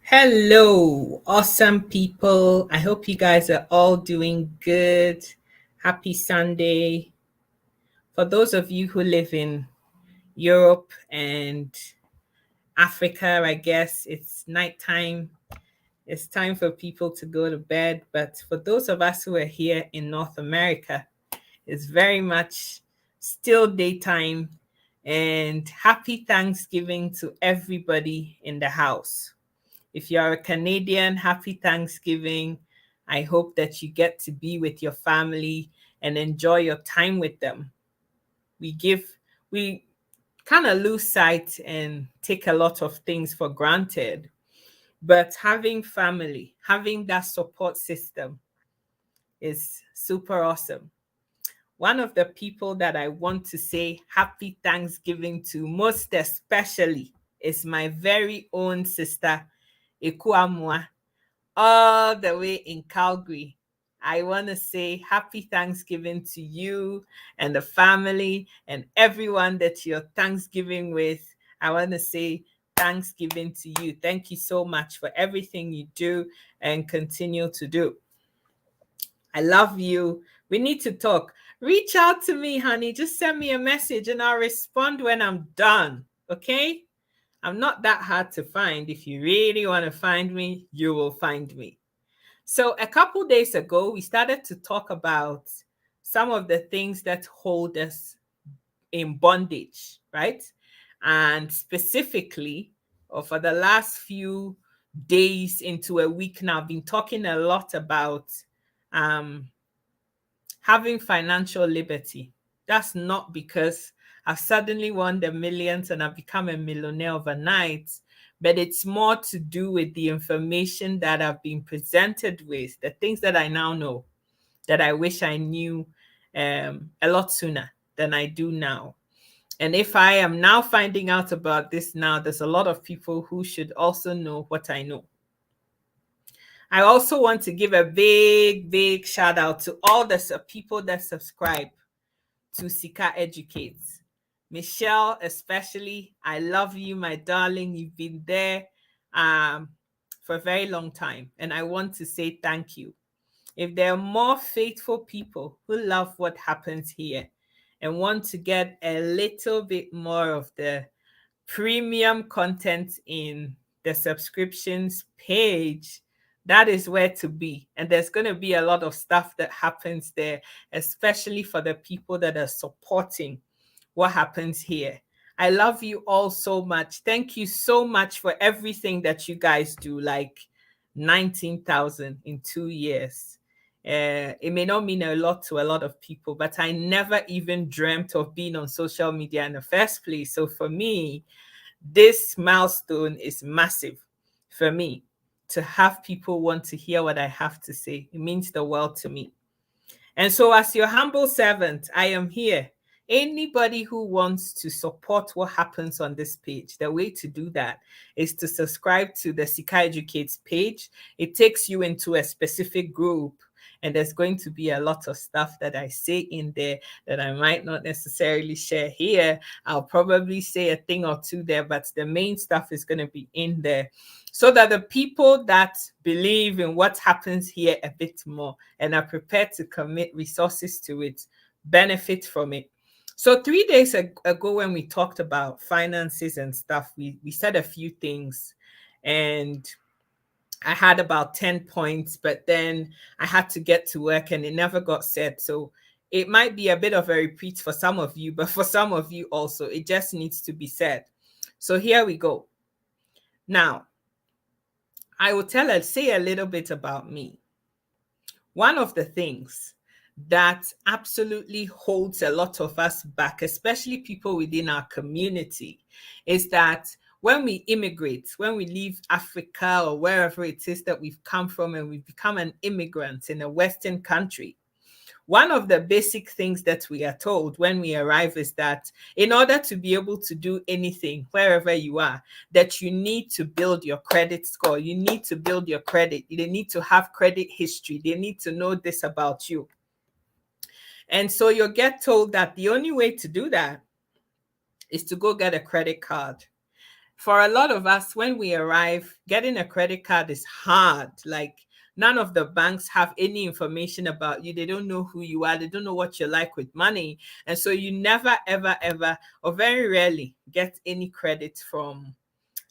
Hello, awesome people. I hope you guys are all doing good. Happy Sunday. For those of you who live in Europe and Africa, I guess it's nighttime. It's time for people to go to bed. But for those of us who are here in North America, it's very much still daytime. And happy Thanksgiving to everybody in the house. If you are a Canadian, happy Thanksgiving. I hope that you get to be with your family and enjoy your time with them. We kind of lose sight and take a lot of things for granted. But having family, having that support system is super awesome. One of the people that I want to say happy Thanksgiving to most especially is my very own sister, Ekuamua, all the way in Calgary. I want to say happy Thanksgiving to you and the family and everyone that you're Thanksgiving with. I want to say Thanksgiving to you. Thank you so much for everything you do and continue to do. I love you. We need to talk. Reach out to me, honey. Just send me a message and I'll respond when I'm done. Okay? I'm not that hard to find. If you really want to find me, you will find me. So, a couple days ago, we started to talk about some of the things that hold us in bondage, right? And specifically, or for the last few days into a week now, I've been talking a lot about um, having financial liberty. That's not because I've suddenly won the millions and I've become a millionaire overnight, but it's more to do with the information that I've been presented with, the things that I now know that I wish I knew a lot sooner than I do now. And if I am now finding out about this now, there's a lot of people who should also know what I know. I also want to give a big shout out to all the people that subscribe to Sika Educates. Michelle, especially, I love you, my darling. You've been there for a very long time, and I want to say thank you. If there are more faithful people who love what happens here and want to get a little bit more of the premium content in the subscriptions page, that is where to be. And there's going to be a lot of stuff that happens there, especially for the people that are supporting what happens here. I love you all so much. Thank you so much for everything that you guys do, like 19,000 in 2 years. It may not mean a lot to a lot of people, but I never even dreamt of being on social media in the first place. So for me, this milestone is massive for me to have people want to hear what I have to say. It means the world to me. And so, as your humble servant, I am here. Anybody who wants to support what happens on this page, the way to do that is to subscribe to the Sika Educates page. It takes you into a specific group, and there's going to be a lot of stuff that I say in there that I might not necessarily share here. I'll probably say a thing or two there, but the main stuff is going to be in there so that the people that believe in what happens here a bit more and are prepared to commit resources to it benefit from it. So 3 days ago, when we talked about finances and stuff, we said a few things, and I had about 10 points, but then I had to get to work and it never got said. So it might be a bit of a repeat for some of you, but for some of you also, it just needs to be said. So here we go. Now, I will say a little bit about me. One of the things that absolutely holds a lot of us back, especially people within our community, is that when we immigrate, when we leave Africa or wherever it is that we've come from and we become an immigrant in a Western country, one of the basic things that we are told when we arrive is that in order to be able to do anything, wherever you are, that you need to build your credit score. You need to build your credit. They need to have credit history. They need to know this about you. And so you'll get told that the only way to do that is to go get a credit card. For a lot of us, when we arrive, getting a credit card is hard. Like, none of the banks have any information about you. They don't know who you are. They don't know what you're like with money. And so you never, ever, ever, or very rarely get any credit from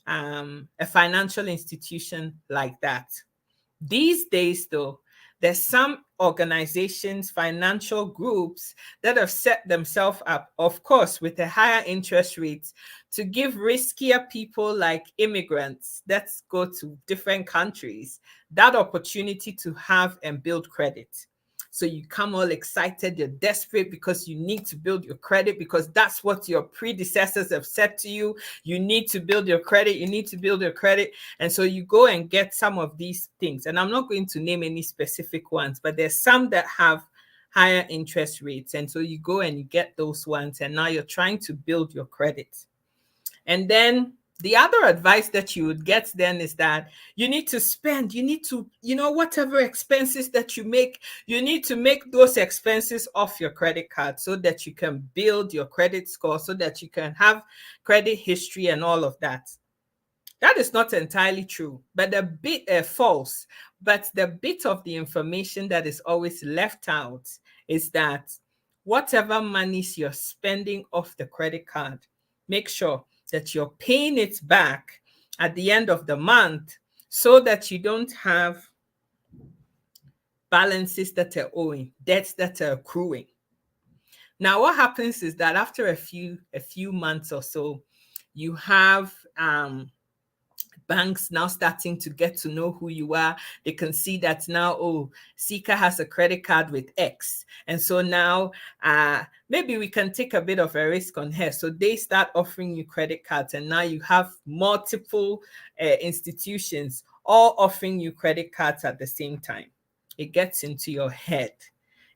a financial institution like that. These days, though, there's some organizations, financial groups that have set themselves up, of course, with a higher interest rate to give riskier people like immigrants that go to different countries that opportunity to have and build credit. So you come all excited, you're desperate because you need to build your credit, because that's what your predecessors have said to you. You need to build your credit, you need to build your credit. And so you go and get some of these things. And I'm not going to name any specific ones, but there's some that have higher interest rates. And so you go and you get those ones, and now you're trying to build your credit. And then the other advice that you would get then is that you need to spend, you need to, whatever expenses that you make, you need to make those expenses off your credit card so that you can build your credit score, so that you can have credit history and all of that. That is not entirely true, but a bit false. But the bit of the information that is always left out is that whatever monies you're spending off the credit card, make sure that you're paying it back at the end of the month, so that you don't have balances that are owing, debts that are accruing. Now, what happens is that after a few months or so, you have banks now starting to get to know who you are. They can see that now, oh, Sika has a credit card with X. And so now maybe we can take a bit of a risk on her. So they start offering you credit cards. And now you have multiple institutions all offering you credit cards at the same time. It gets into your head.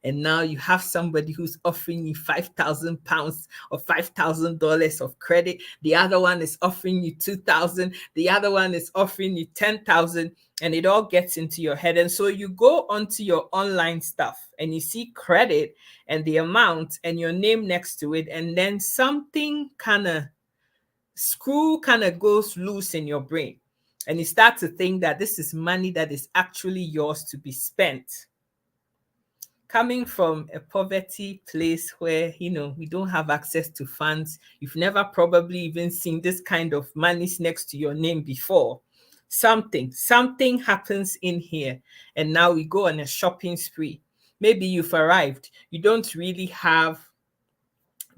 And now you have somebody who's offering you £5,000 or $5,000 of credit. The other one is offering you 2,000. The other one is offering you 10,000, and it all gets into your head. And so you go onto your online stuff and you see credit and the amount and your name next to it. And then something screw goes loose in your brain. And you start to think that this is money that is actually yours to be spent. Coming from a poverty place where, we don't have access to funds, you've never probably even seen this kind of monies next to your name before. Something happens in here, and now we go on a shopping spree. Maybe you've arrived, you don't really have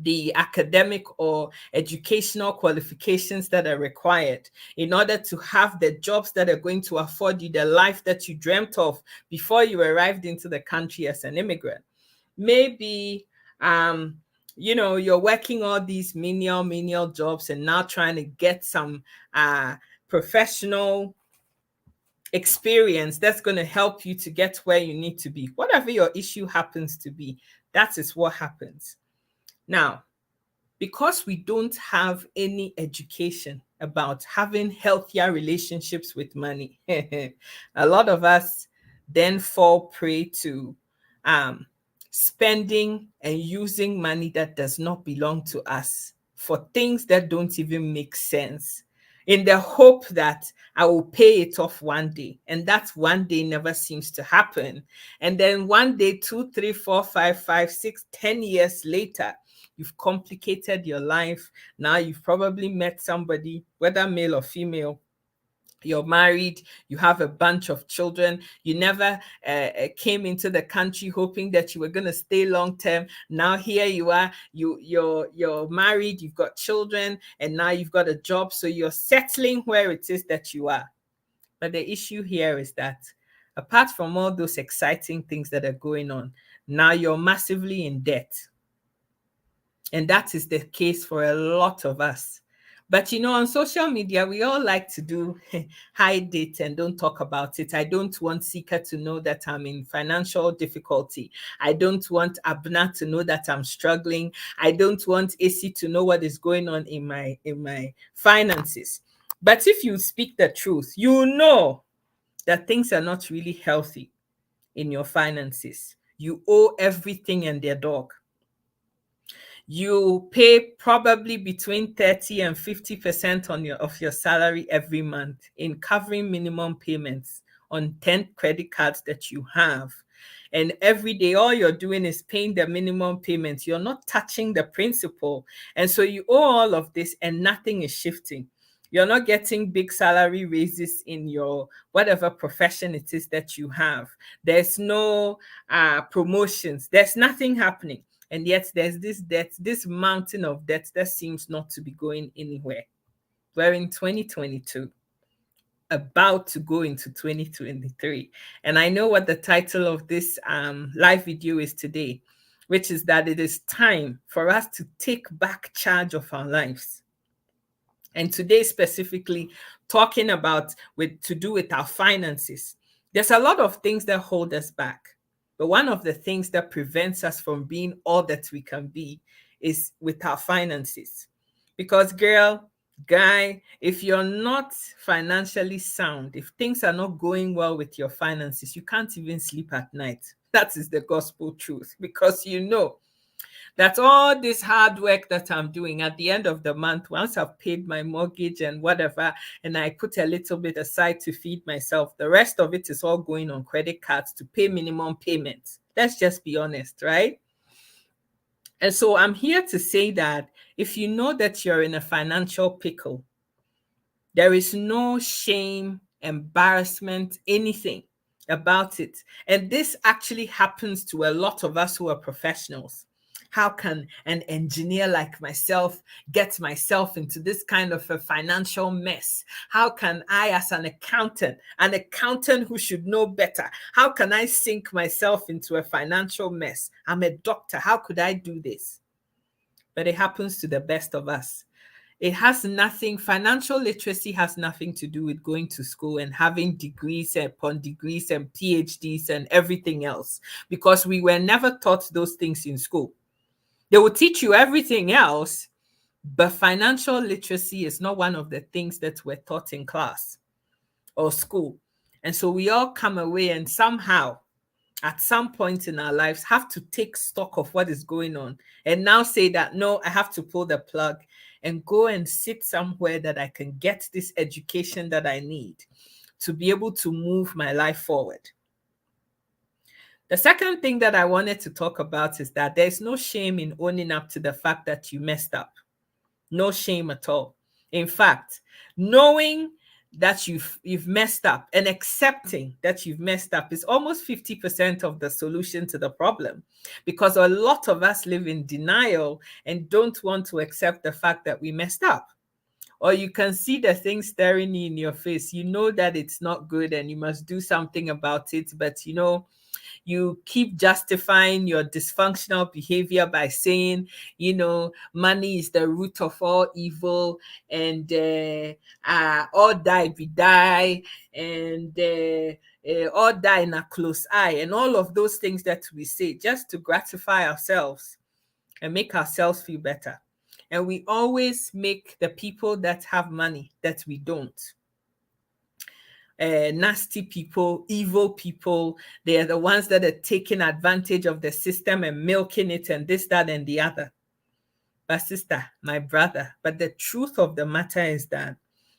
the academic or educational qualifications that are required in order to have the jobs that are going to afford you the life that you dreamt of before you arrived into the country as an immigrant. Maybe you're working all these menial jobs and now trying to get some professional experience that's going to help you to get where you need to be. Whatever your issue happens to be, that is what happens. Now, because we don't have any education about having healthier relationships with money, a lot of us then fall prey to spending and using money that does not belong to us for things that don't even make sense, in the hope that I will pay it off one day. And that one day never seems to happen. And then one day, 2, 3, 4, 5, 6, 10 years later, you've complicated your life. Now you've probably met somebody, whether male or female. You're married, you have a bunch of children. You never came into the country hoping that you were going to stay long term. Now here you are, you're married, you've got children, and now you've got a job. So you're settling where it is that you are. But the issue here is that apart from all those exciting things that are going on, now you're massively in debt. And that is the case for a lot of us. But on social media, we all like to do hide it and don't talk about it. I don't want Sika to know that I'm in financial difficulty. I don't want Abna to know that I'm struggling. I don't want AC to know what is going on in my finances. But if you speak the truth, you know that things are not really healthy in your finances. You owe everything and their dog. You pay probably between 30 and 50% of your salary every month in covering minimum payments on 10 credit cards that you have. And every day, all you're doing is paying the minimum payments. You're not touching the principal. And so you owe all of this and nothing is shifting. You're not getting big salary raises in your whatever profession it is that you have. There's no promotions. There's nothing happening. And yet there's this debt, this mountain of debt that seems not to be going anywhere. We're in 2022, about to go into 2023. And I know what the title of this live video is today, which is that it is time for us to take back charge of our lives. And today specifically talking about to do with our finances. There's a lot of things that hold us back. But one of the things that prevents us from being all that we can be is with our finances. Because girl, guy, if you're not financially sound, if things are not going well with your finances, you can't even sleep at night. That is the gospel truth, because you know that all this hard work that I'm doing at the end of the month, once I've paid my mortgage and whatever, and I put a little bit aside to feed myself, the rest of it is all going on credit cards to pay minimum payments. Let's just be honest, right? And so I'm here to say that if you know that you're in a financial pickle, there is no shame, embarrassment, anything about it. And this actually happens to a lot of us who are professionals. How can an engineer like myself get myself into this kind of a financial mess? How can I, as an accountant who should know better, how can I sink myself into a financial mess? I'm a doctor. How could I do this? But it happens to the best of us. It has nothing, financial literacy has nothing to do with going to school and having degrees upon degrees and PhDs and everything else, because we were never taught those things in school. They will teach you everything else, but financial literacy is not one of the things that were taught in class or school. And so we all come away and somehow, at some point in our lives, have to take stock of what is going on and now say that, no, I have to pull the plug and go and sit somewhere that I can get this education that I need to be able to move my life forward. The second thing that I wanted to talk about is that there's no shame in owning up to the fact that you messed up. No shame at all. In fact, knowing that you've messed up and accepting that you've messed up is almost 50% of the solution to the problem, because a lot of us live in denial and don't want to accept the fact that we messed up. Or you can see the thing staring you in your face. You know that it's not good and you must do something about it, but you keep justifying your dysfunctional behavior by saying, money is the root of all evil, and all die be die, and all die in a close eye, and all of those things that we say just to gratify ourselves and make ourselves feel better. And we always make the people that have money that we don't. Nasty people, evil people. They are the ones that are taking advantage of the system and milking it and this, that, and the other. But sister, my brother, but the truth of the matter is that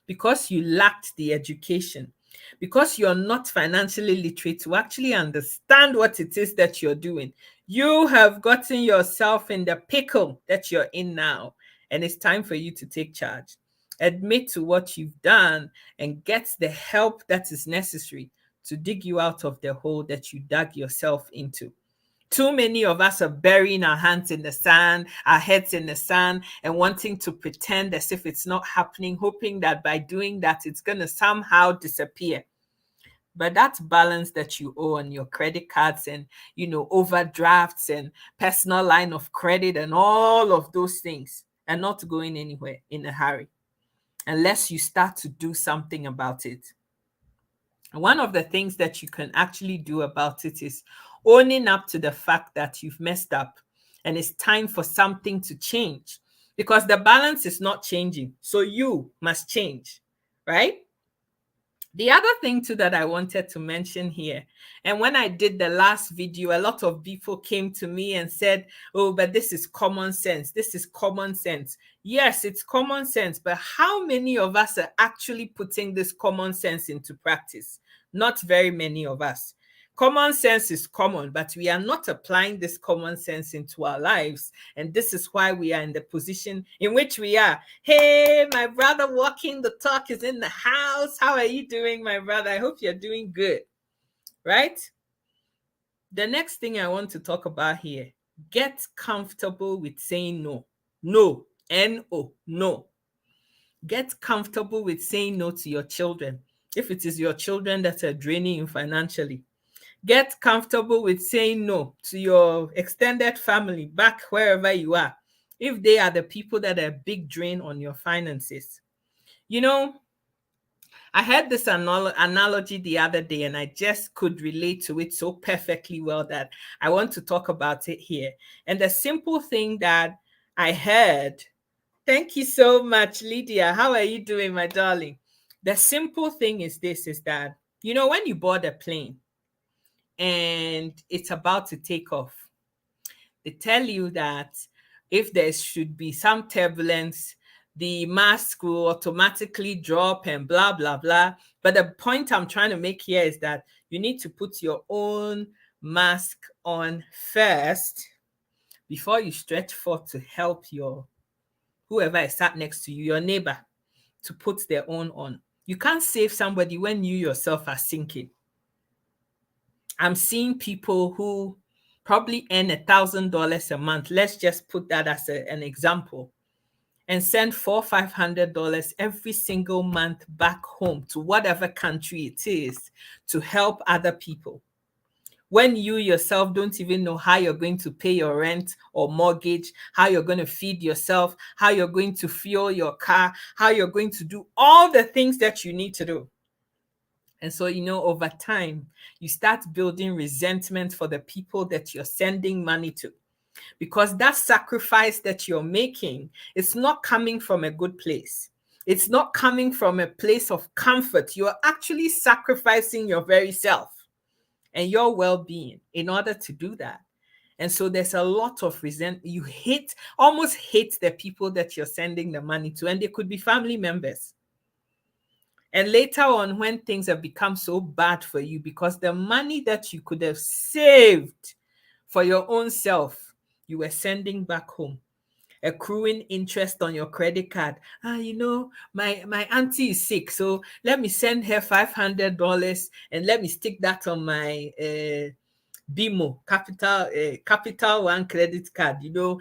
because you lacked the education, because you're not financially literate to actually understand what it is that you're doing, you have gotten yourself in the pickle that you're in now. And it's time for you to take charge. Admit to what you've done and get the help that is necessary to dig you out of the hole that you dug yourself into. Too many of us are burying our hands in the sand, our heads in the sand, and wanting to pretend as if it's not happening, hoping that by doing that, it's going to somehow disappear. But that balance that you owe on your credit cards and, overdrafts and personal line of credit and all of those things are not going anywhere in a hurry unless you start to do something about it. One of the things that you can actually do about it is owning up to the fact that you've messed up and it's time for something to change, because the balance is not changing. So you must change, right? The other thing too that I wanted to mention here, and when I did the last video, a lot of people came to me and said, oh, but this is common sense. This is common sense. Yes, it's common sense, but how many of us are actually putting this common sense into practice? Not very many of us. Common sense is common, but we are not applying this common sense into our lives. And this is why we are in the position in which we are. Hey, my brother walking the talk is in the house. How are you doing, my brother? I hope you're doing good, right? The next thing I want to talk about here, get comfortable with saying no. No, N-O, no. Get comfortable with saying no to your children. If it is your children that are draining you financially, get comfortable with saying no to your extended family back wherever you are, if they are the people that are a big drain on your finances. You know, I had this analogy the other day and I just could relate to it so perfectly well that I want to talk about it here. And the simple thing that I heard, thank you so much, Lydia. How are you doing, my darling? The simple thing is this, is that, you know, when you board a plane and it's about to take off, they tell you that if there should be some turbulence, the mask will automatically drop and blah, blah, blah. But the point I'm trying to make here is that you need to put your own mask on first before you stretch forth to help your whoever is sat next to you, your neighbor, to put their own on. You can't save somebody when you yourself are sinking. I'm seeing people who probably earn $1,000 a month. Let's just put that as an example, and send $400-500 every single month back home to whatever country it is to help other people, when you yourself don't even know how you're going to pay your rent or mortgage, how you're going to feed yourself, how you're going to fuel your car, how you're going to do all the things that you need to do. And so, you know, over time, you start building resentment for the people that you're sending money to, because that sacrifice that you're making, it's not coming from a good place. It's not coming from a place of comfort. You're actually sacrificing your very self and your well-being in order to do that. And so there's a lot of resentment. You almost hate the people that you're sending the money to, and they could be family members. And later on, when things have become so bad for you, because the money that you could have saved for your own self, you were sending back home, accruing interest on your credit card. You know, my auntie is sick, so let me send her $500 and let me stick that on my BMO Capital One credit card. You know,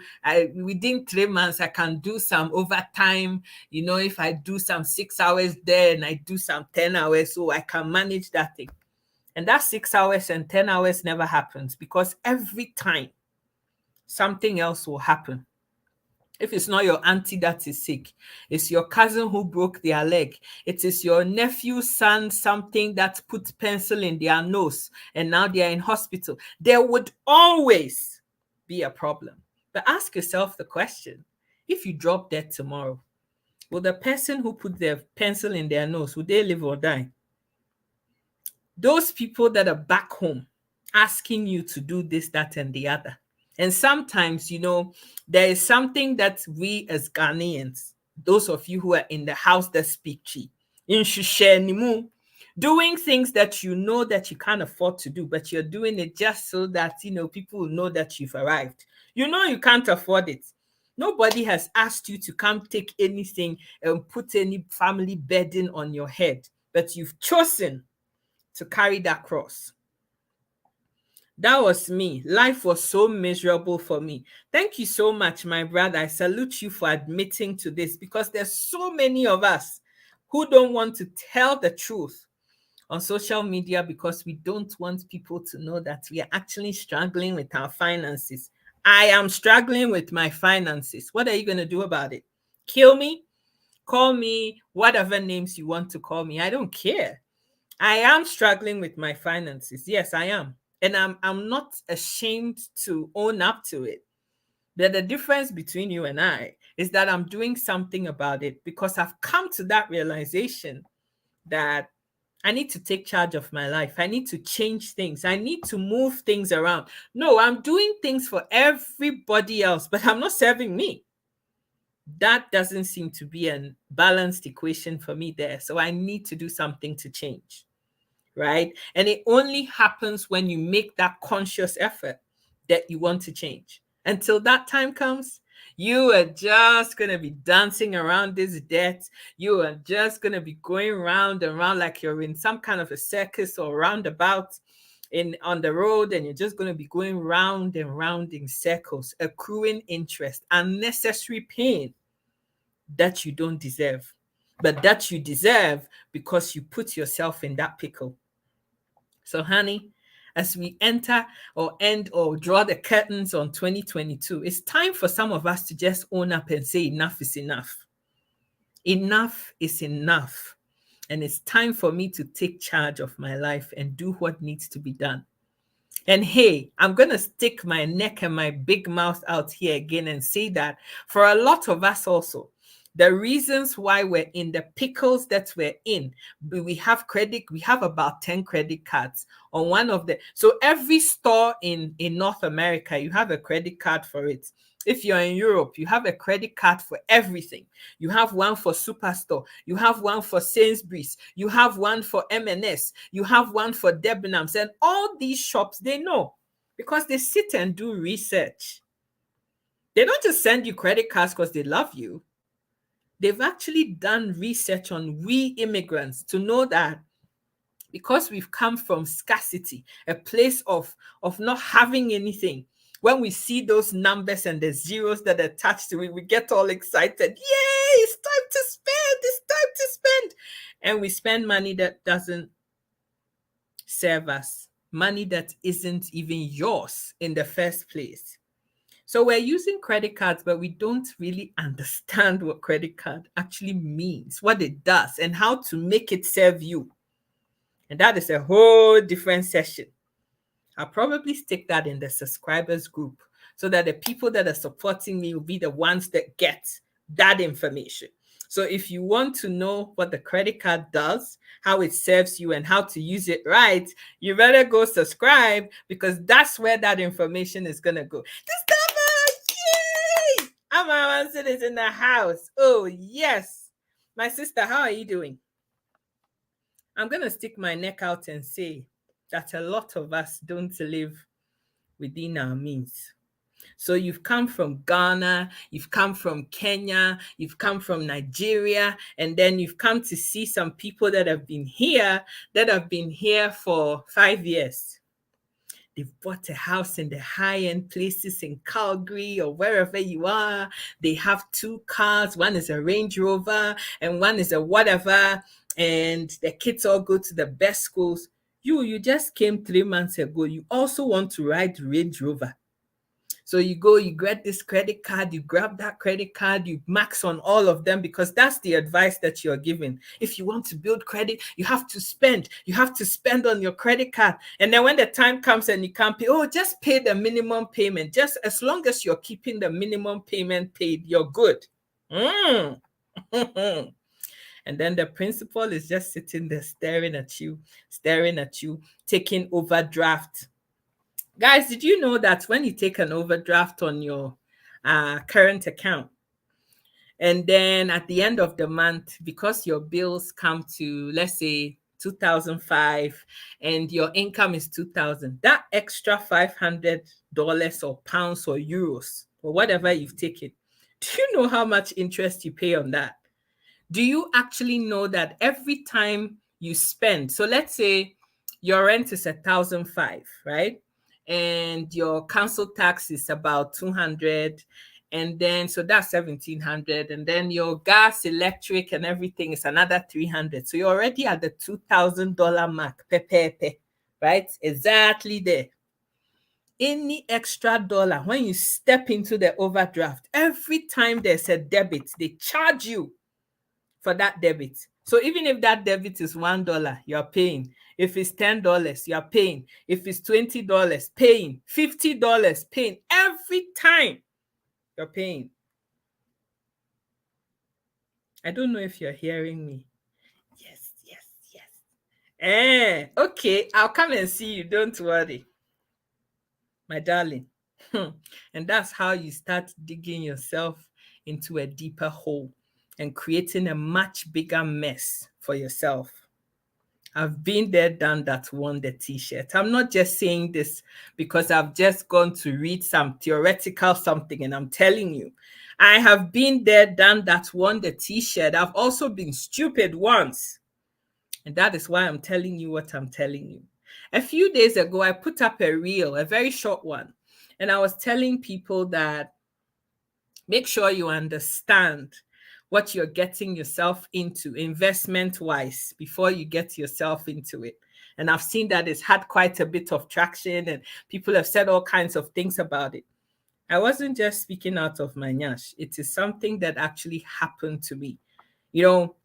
within 3 months I can do some overtime. You know, if I do some 6 hours there and I do some 10 hours, so I can manage that thing. And that 6 hours and 10 hours never happens, because every time something else will happen. If it's not your auntie that is sick, it's your cousin who broke their leg. It is your nephew's son, something that put pencil in their nose and now they are in hospital. There would always be a problem. But ask yourself the question, if you drop dead tomorrow, will the person who put their pencil in their nose, will they live or die? Those people that are back home asking you to do this, that, and the other. And sometimes, you know, there is something that we as Ghanaians, those of you who are in the house that speak Chi, in Shishenimu, doing things that you know that you can't afford to do, but you're doing it just so that, you know, people will know that you've arrived. You know you can't afford it. Nobody has asked you to come take anything and put any family burden on your head, but you've chosen to carry that cross. That was me. Life was so miserable for me. Thank you so much, my brother. I salute you for admitting to this, because there's so many of us who don't want to tell the truth on social media because we don't want people to know that we are actually struggling with our finances. I am struggling with my finances. What are you going to do about it? Kill me? Call me whatever names you want to call me. I don't care. I am struggling with my finances. Yes, I am. And I'm not ashamed to own up to it. But the difference between you and I is that I'm doing something about it, because I've come to that realization that I need to take charge of my life. I need to change things. I need to move things around. No, I'm doing things for everybody else, but I'm not serving me. That doesn't seem to be a balanced equation for me there. So I need to do something to change, right? And it only happens when you make that conscious effort that you want to change. Until that time comes, you are just going to be dancing around this debt. You are just going to be going round and round like you're in some kind of a circus or roundabout on the road, and you're just going to be going round and round in circles, accruing interest, unnecessary pain that you don't deserve, but that you deserve because you put yourself in that pickle. So, honey, as we enter or end or draw the curtains on 2022, it's time for some of us to just own up and say, enough is enough. Enough is enough. And it's time for me to take charge of my life and do what needs to be done. And hey, I'm going to stick my neck and my big mouth out here again and say that for a lot of us also, the reasons why we're in the pickles that we're in, we have about 10 credit cards on one of the, so every store in North America, you have a credit card for it. If you're in Europe, you have a credit card for everything. You have one for Superstore. You have one for Sainsbury's. You have one for M&S. You have one for Debenhams. And all these shops, they know because they sit and do research. They don't just send you credit cards because they love you. They've actually done research on we immigrants to know that because we've come from scarcity, a place of not having anything, when we see those numbers and the zeros that are attached to it, we get all excited. Yay, it's time to spend, it's time to spend. And we spend money that doesn't serve us, money that isn't even yours in the first place. So we're using credit cards, but we don't really understand what credit card actually means, what it does, and how to make it serve you. And that is a whole different session. I'll probably stick that in the subscribers group so that the people that are supporting me will be the ones that get that information. So if you want to know what the credit card does, how it serves you, and how to use it right, you better go subscribe because that's where that information is going to go. Yay! Ama Wanson is in the house. Oh, yes. My sister, how are you doing? I'm going to stick my neck out and say that a lot of us don't live within our means. So you've come from Ghana, you've come from Kenya, you've come from Nigeria, and then you've come to see some people that have been here for 5 years. They've bought a house in the high-end places in Calgary or wherever you are. They have 2 cars. One is a Range Rover and one is a whatever. And the kids all go to the best schools. You just came 3 months ago. You also want to ride Range Rover. So you go, you get this credit card, you grab that credit card, you max on all of them because that's the advice that you're giving. If you want to build credit, you have to spend. You have to spend on your credit card. And then when the time comes and you can't pay, just pay the minimum payment. Just as long as you're keeping the minimum payment paid, you're good. And then the principal is just sitting there staring at you, taking overdraft. Guys, did you know that when you take an overdraft on your current account, and then at the end of the month, because your bills come to, let's say, 2005 and your income is 2000, that extra $500 or pounds or euros or whatever you've taken, do you know how much interest you pay on that? Do you actually know that every time you spend, so let's say your rent is 1,005, right? And your council tax is about 200, and then so that's 1,700, and then your gas, electric, and everything is another 300. So you're already at the $2,000 mark, right? Exactly there. Any extra dollar when you step into the overdraft, every time there's a debit, they charge you for that debit. So even if that debit is $1, you're paying. If it's $10, you're paying. If it's $20, paying. $50, paying. Every time you're paying. I don't know if you're hearing me. Yes. Okay, I'll come and see you. Don't worry, my darling. And that's how you start digging yourself into a deeper hole and creating a much bigger mess for yourself. I've been there, done that, won the t-shirt. I'm not just saying this because I've just gone to read some theoretical something and I'm telling you. I have been there, done that, won the t-shirt. I've also been stupid once. And that is why I'm telling you what I'm telling you. A few days ago, I put up a reel, a very short one. And I was telling people that make sure you understand what you're getting yourself into investment wise before you get yourself into it. And I've seen that it's had quite a bit of traction and people have said all kinds of things about it. I wasn't just speaking out of my nyash. It is something that actually happened to me. You know,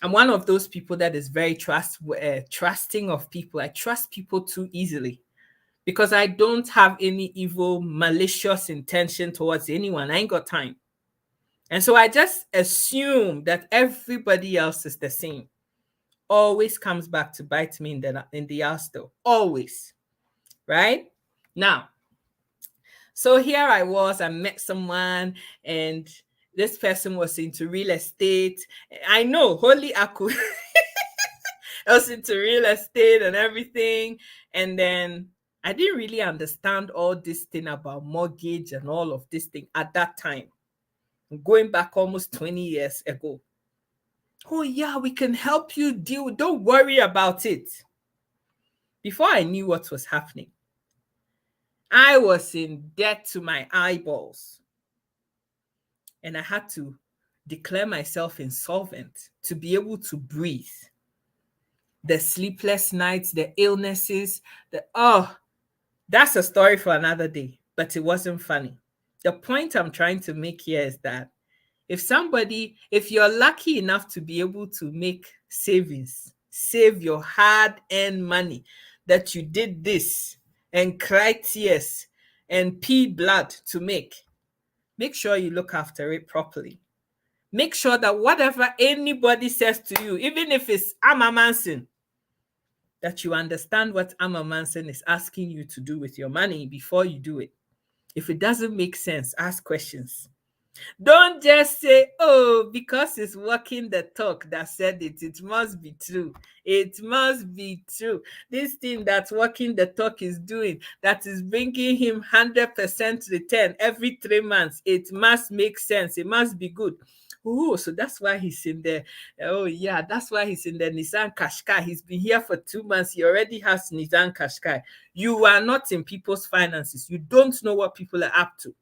I'm one of those people that is very trusting of people. I trust people too easily because I don't have any evil, malicious intention towards anyone. I ain't got time. And so I just assume that everybody else is the same. Always comes back to bite me in the ass though. Always. Right? Now, so here I was, I met someone and this person was into real estate. I know, holy aku. I was into real estate and everything. And then I didn't really understand all this thing about mortgage and all of this thing at that time. Going back almost 20 years ago. Oh, yeah, we can help you deal. Don't worry about it. Before I knew what was happening, I was in debt to my eyeballs. And I had to declare myself insolvent to be able to breathe. The sleepless nights, the illnesses, that's a story for another day, but it wasn't funny. The point I'm trying to make here is that if you're lucky enough to be able to make savings, save your hard-earned money, that you did this and cry tears and pee blood to make sure you look after it properly. Make sure that whatever anybody says to you, even if it's Amma Manson, that you understand what Amma Manson is asking you to do with your money before you do it. If it doesn't make sense, ask questions. Don't just say, oh, because it's walking the talk that said it, it must be true. It must be true. This thing that walking the talk is doing, that is bringing him 100% return every 3 months, it must make sense. It must be good. Oh, so that's why he's in there. Oh, yeah, that's why he's in the Nissan Qashqai. He's been here for 2 months. He already has Nissan Qashqai. You are not in people's finances. You don't know what people are up to.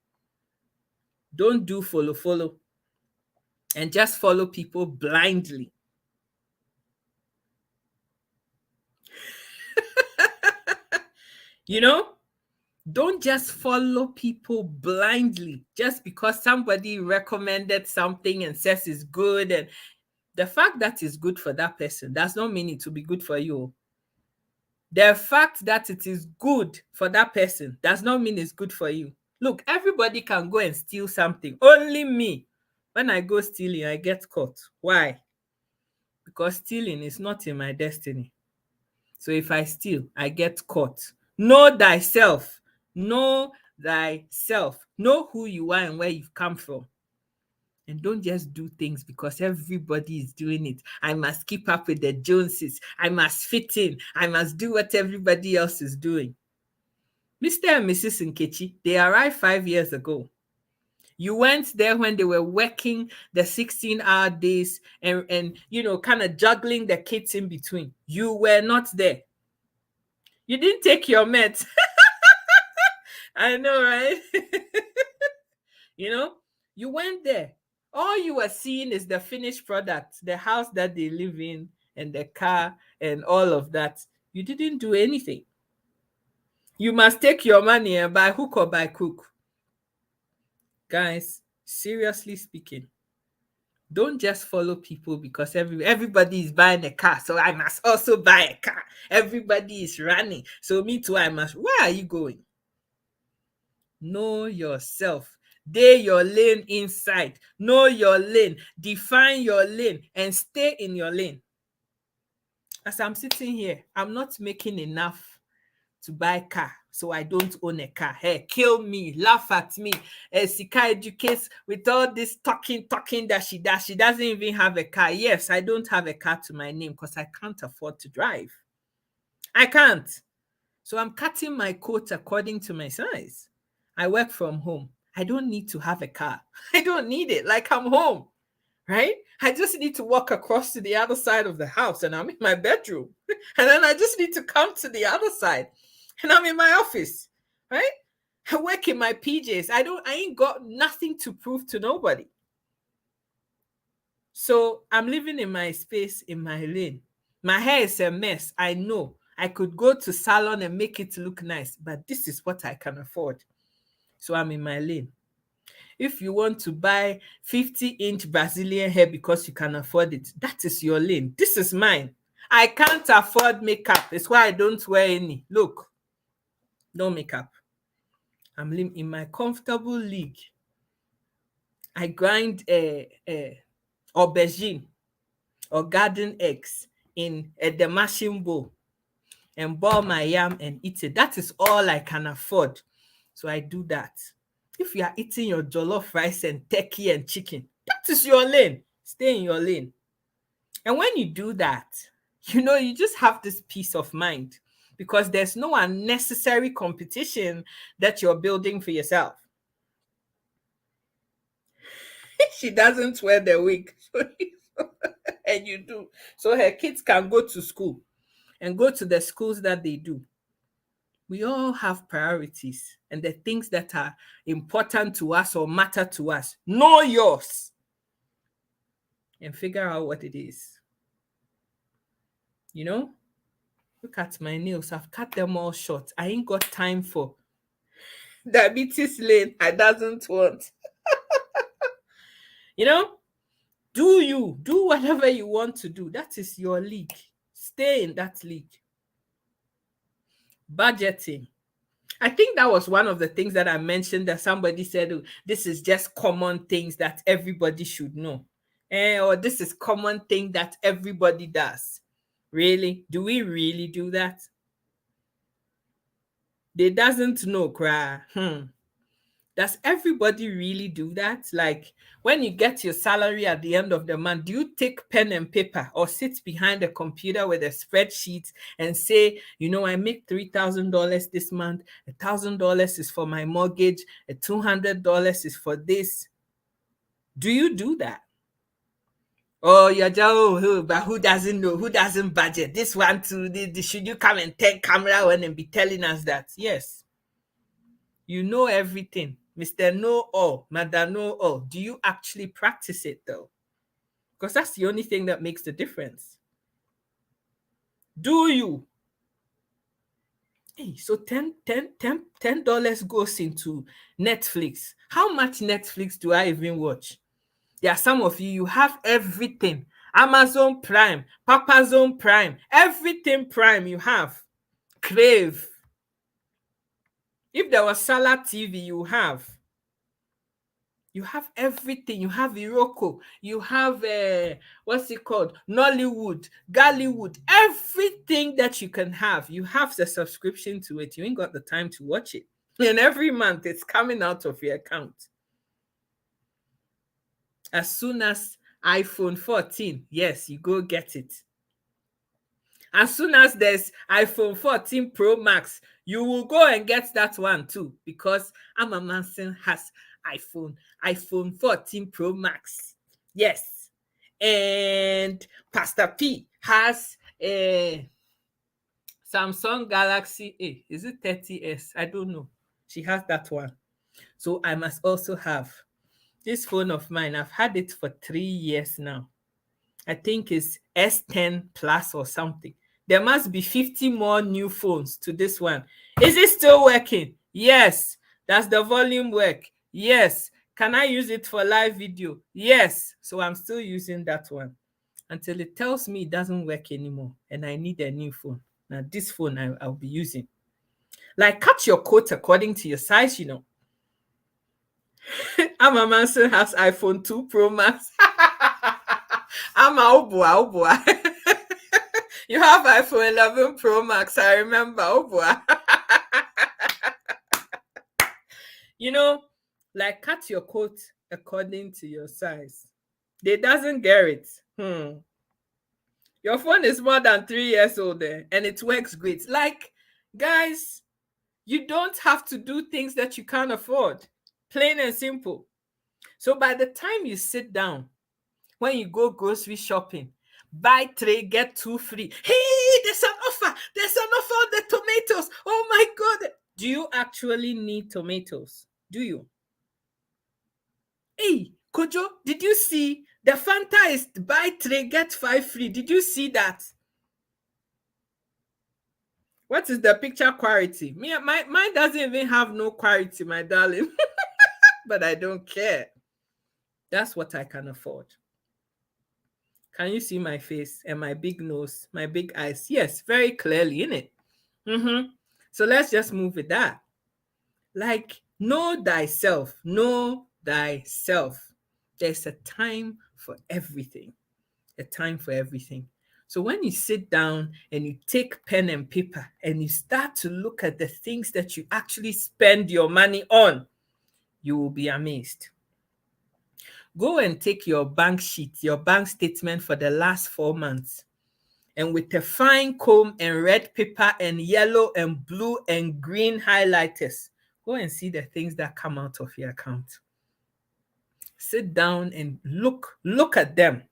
Don't do follow and just follow people blindly. You know, don't just follow people blindly just because somebody recommended something and says it's good. And the fact that it's good for that person does not mean it will be good for you. The fact that it is good for that person does not mean it's good for you. Look, everybody can go and steal something. Only me. When I go stealing, I get caught. Why? Because stealing is not in my destiny. So if I steal, I get caught. Know thyself. Know thyself. Know who you are and where you've come from. And don't just do things because everybody is doing it. I must keep up with the Joneses. I must fit in. I must do what everybody else is doing. Mr. and Mrs. Nkechi, they arrived 5 years ago. You went there when they were working the 16-hour days and kind of juggling the kids in between. You were not there. You didn't take your meds. I know, right? You went there. All you were seeing is the finished product, the house that they live in and the car and all of that. You didn't do anything. You must take your money and buy hook or by crook. Guys, seriously speaking, don't just follow people because everybody is buying a car, so I must also buy a car. Everybody is running, so me too, I must. Where are you going? Know yourself. Dey your lane inside. Know your lane. Define your lane and stay in your lane. As I'm sitting here, I'm not making enough to buy a car, so I don't own a car. Hey, kill me, laugh at me. Sika educates with all this talking that she does. She doesn't even have a car. Yes, I don't have a car to my name because I can't afford to drive. I can't. So I'm cutting my coat according to my size. I work from home. I don't need to have a car. I don't need it. Like, I'm home, right? I just need to walk across to the other side of the house and I'm in my bedroom. And then I just need to come to the other side and I'm in my office, right? I work in my PJs. I ain't got nothing to prove to nobody. So I'm living in my space, in my lane. My hair is a mess. I know. I could go to salon and make it look nice, but this is what I can afford. So I'm in my lane. If you want to buy 50-inch Brazilian hair because you can afford it, that is your lane. This is mine. I can't afford makeup. It's why I don't wear any. Look, no makeup. I'm in my comfortable league. I grind aubergine or garden eggs in the mashing bowl and boil my yam and eat it. That is all I can afford. So I do that. If you are eating your jollof rice and turkey and chicken, that is your lane. Stay in your lane. And when you do that, you just have this peace of mind because there's no unnecessary competition that you're building for yourself. She doesn't wear the wig. And you do. So her kids can go to school and go to the schools that they do. We all have priorities and the things that are important to us or matter to us. Know yours and figure out what it is. Look at my nails. I've cut them all short. I ain't got time for diabetes lane. I doesn't want. Do whatever you want to do. That is your league. Stay in that league. Budgeting. I think that was one of the things that I mentioned that somebody said, oh, this is just common things that everybody should know. Or this is common thing that everybody does. Really? Do we really do that? They doesn't know, cry. Does everybody really do that? Like, when you get your salary at the end of the month, do you take pen and paper or sit behind a computer with a spreadsheet and say, I make $3,000 this month, $1,000 is for my mortgage, $200 is for this? Do you do that? Oh, you're just, but who doesn't know? Who doesn't budget? This one too. Should you come and take camera on and be telling us that? Yes. You know everything. Mr. Know All, Madam Know All. Do you actually practice it though? Because that's the only thing that makes the difference. Do you? Hey, so $10 goes into Netflix. How much Netflix do I even watch? There are some of you have everything. Amazon Prime, Papazon Prime, everything Prime you have. Crave. If there was Salah TV, you have everything. You have Iroko, you have what's it called, Nollywood, Gollywood, everything that you can have. You have the subscription to it. You ain't got the time to watch it, and every month it's coming out of your account. As soon as iPhone 14, yes, you go get it. As soon as there's iPhone 14 Pro Max, you will go and get that one too, because Amma Manson has iPhone 14 Pro Max. Yes. And Pastor P has a Samsung Galaxy A. Is it 30S? I don't know. She has that one. So I must also have this phone of mine. I've had it for 3 years now. I think it's S10 Plus or something. There must be 50 more new phones to this one. Is it still working? Yes. Does the volume work? Yes. Can I use it for live video? Yes. So I'm still using that one until it tells me it doesn't work anymore and I need a new phone. Now this phone I'll be using. Like, cut your coat according to your size, Amma Manson has iPhone 2 Pro Max. Ama Obua. You have iPhone 11 Pro Max, I remember. Oh boy. You know, like cut your coat according to your size. They doesn't get it. Your phone is more than 3 years old and it works great. Like, guys, you don't have to do things that you can't afford. Plain and simple. So by the time you sit down, when you go grocery shopping, buy 3, get 2 free. Hey, there's an offer. There's an offer on the tomatoes. Oh my God. Do you actually need tomatoes? Do you? Hey, Kojo, did you see the Fanta is buy 3, get 5 free? Did you see that? What is the picture quality? Mine doesn't even have no quality, my darling. But I don't care. That's what I can afford. Can you see my face and my big nose, my big eyes? Yes, very clearly, innit? So let's just move with that. Like, know thyself. Know thyself. There's a time for everything. A time for everything. So when you sit down and you take pen and paper and you start to look at the things that you actually spend your money on, you will be amazed. Go and take your bank sheet, your bank statement for the last 4 months. And with a fine comb and red paper and yellow and blue and green highlighters, go and see the things that come out of your account. Sit down and look at them.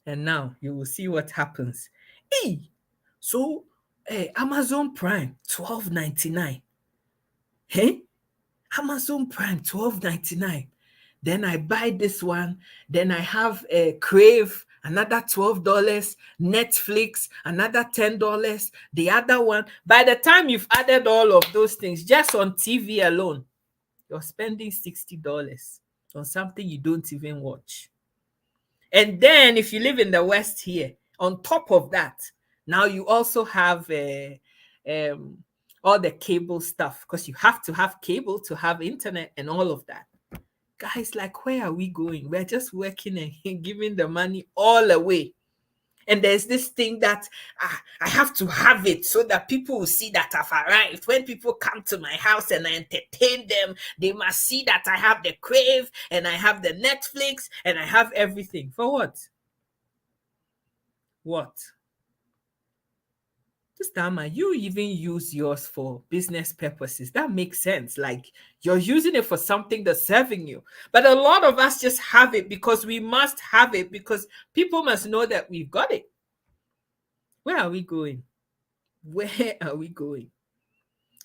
And now you will see what happens. Hey, so Amazon Prime, $12.99. Hey, Amazon Prime, $12.99. Then I buy this one. Then I have a Crave, another $12. Netflix, another $10. The other one. By the time you've added all of those things, just on TV alone, you're spending $60 on something you don't even watch. And then if you live in the West here, on top of that, now you also have all the cable stuff, because you have to have cable to have internet and all of that. Guys, like, where are we going? We're just working and giving the money all away. And there's this thing that I have to have it so that people will see that I've arrived. When people come to my house and I entertain them, they must see that I have the Crave and I have the Netflix and I have everything. For what? What? This time, you even use yours for business purposes. That makes sense. Like, you're using it for something that's serving you. But a lot of us just have it because we must have it, because people must know that we've got it. Where are we going? Where are we going?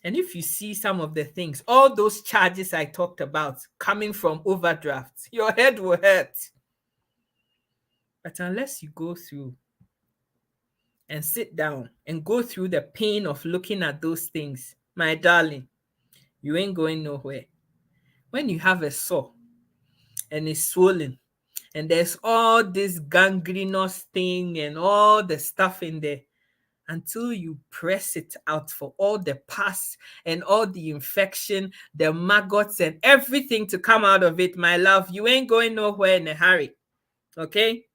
And if you see some of the things, all those charges I talked about coming from overdrafts, your head will hurt. But unless you go through and sit down and go through the pain of looking at those things, my darling, you ain't going nowhere. When you have a sore and it's swollen and there's all this gangrenous thing and all the stuff in there, until you press it out for all the pus and all the infection, the maggots and everything to come out of it, my love, you ain't going nowhere in a hurry. Okay?